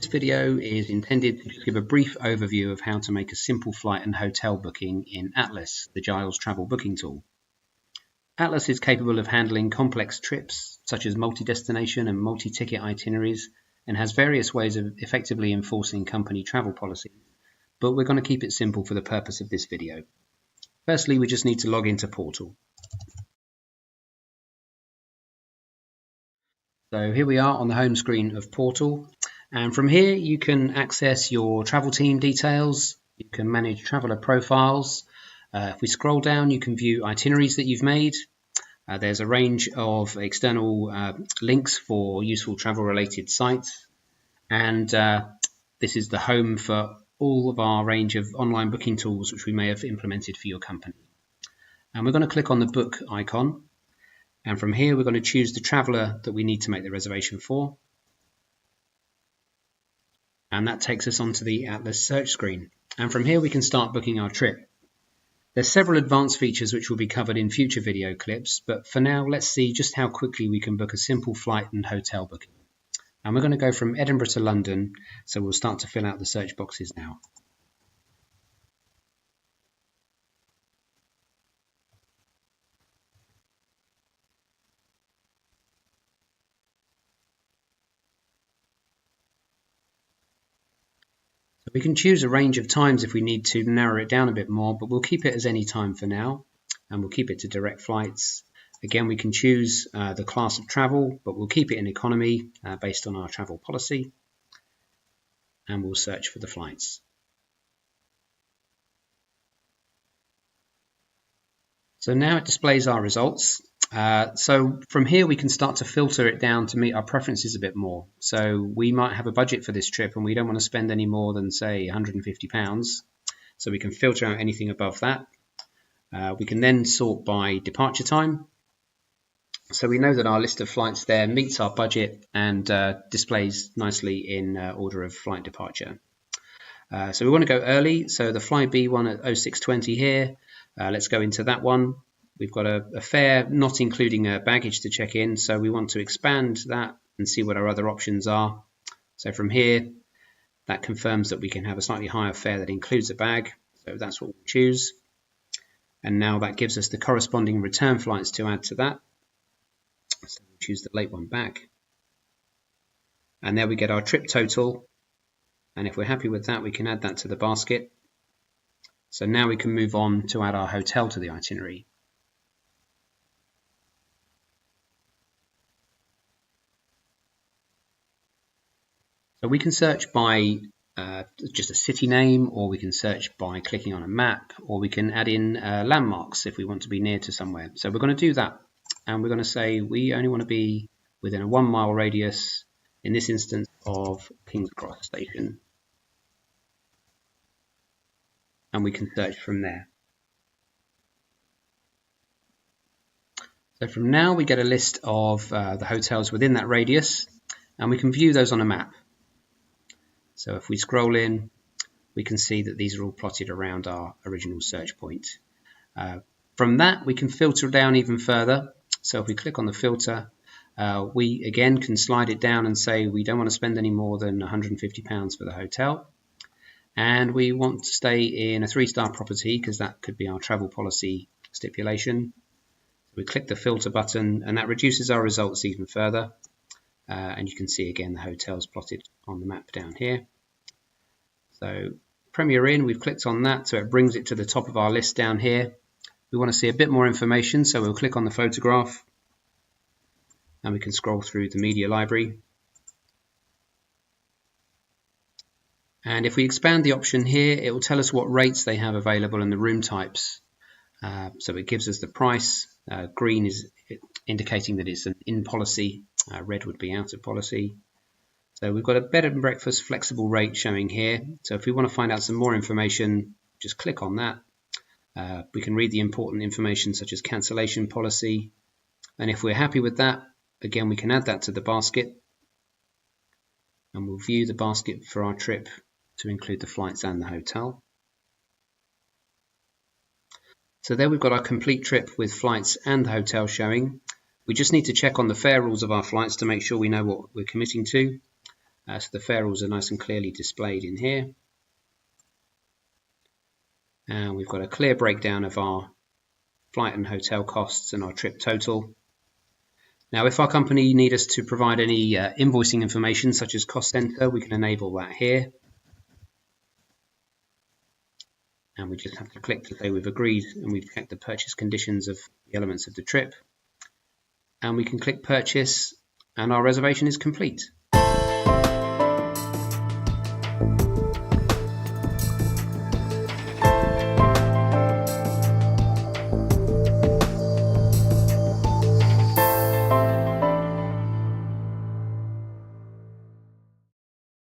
video is intended to give a brief overview of how to make a simple flight and hotel booking in Atlas, the Giles Travel booking tool. Atlas is capable of handling complex trips, such as multi-destination and multi-ticket itineraries, and has various ways of effectively enforcing company travel policies, but we're going to keep it simple for the purpose of this video. Firstly, we just need to log into Portal. So here we are on the home screen of Portal, and from here you can access your travel team details, you can manage traveller profiles. If we scroll down, you can view itineraries that you've made. There's a range of external links for useful travel related sites, and this is the home for all of our range of online booking tools which we may have implemented for your company. And we're going to click on the book icon. And from here, we're going to choose the traveller that we need to make the reservation for. And that takes us onto the Atlas search screen. And from here, we can start booking our trip. There's several advanced features which will be covered in future video clips, but for now, let's see just how quickly we can book a simple flight and hotel booking. And we're going to go from Edinburgh to London, so we'll start to fill out the search boxes now. We can choose a range of times if we need to narrow it down a bit more, but we'll keep it as any time for now, and we'll keep it to direct flights. Again, we can choose the class of travel, but we'll keep it in economy based on our travel policy, and we'll search for the flights. So now it displays our results. So from here we can start to filter it down to meet our preferences a bit more. So we might have a budget for this trip and we don't want to spend any more than, say, £150. So we can filter out anything above that. We can then sort by departure time. So we know that our list of flights there meets our budget and displays nicely in order of flight departure. So we want to go early. So the Fly B one at 0620 here. Let's go into that one. We've got a fare not including a baggage to check in, so we want to expand that and see what our other options are. So from here, that confirms that we can have a slightly higher fare that includes a bag, so that's what we'll choose. And now that gives us the corresponding return flights to add to that. So we'll choose the late one back. And there we get our trip total. And if we're happy with that, we can add that to the basket. So now we can move on to add our hotel to the itinerary. So we can search by just a city name, or we can search by clicking on a map, or we can add in landmarks if we want to be near to somewhere. So we're going to do that, and we're going to say we only want to be within a 1 mile radius, in this instance of King's Cross Station. And we can search from there. So from now we get a list of the hotels within that radius, and we can view those on a map. So if we scroll in, we can see that these are all plotted around our original search point. From that, we can filter down even further. So if we click on the filter, we again can slide it down and say we don't want to spend any more than £150 for the hotel. And we want to stay in a 3-star property because that could be our travel policy stipulation. So we click the filter button and that reduces our results even further. And you can see again the hotels plotted on the map down here. So Premier Inn, we've clicked on that, so it brings it to the top of our list down here. We want to see a bit more information, so we'll click on the photograph and we can scroll through the media library. And if we expand the option here, it will tell us what rates they have available and the room types. So it gives us the price. Green is indicating that it's an in policy. Red would be out of policy. So we've got a bed and breakfast flexible rate showing here. So if we want to find out some more information, just click on that. We can read the important information such as cancellation policy. And if we're happy with that, again, we can add that to the basket. And we'll view the basket for our trip to include the flights and the hotel. So there we've got our complete trip with flights and the hotel showing. We just need to check on the fare rules of our flights to make sure we know what we're committing to. So the fare rules are nice and clearly displayed in here. And we've got a clear breakdown of our flight and hotel costs and our trip total. Now, if our company need us to provide any invoicing information such as cost center, we can enable that here. And we just have to click to say we've agreed and we've checked the purchase conditions of the elements of the trip. And we can click purchase and our reservation is complete.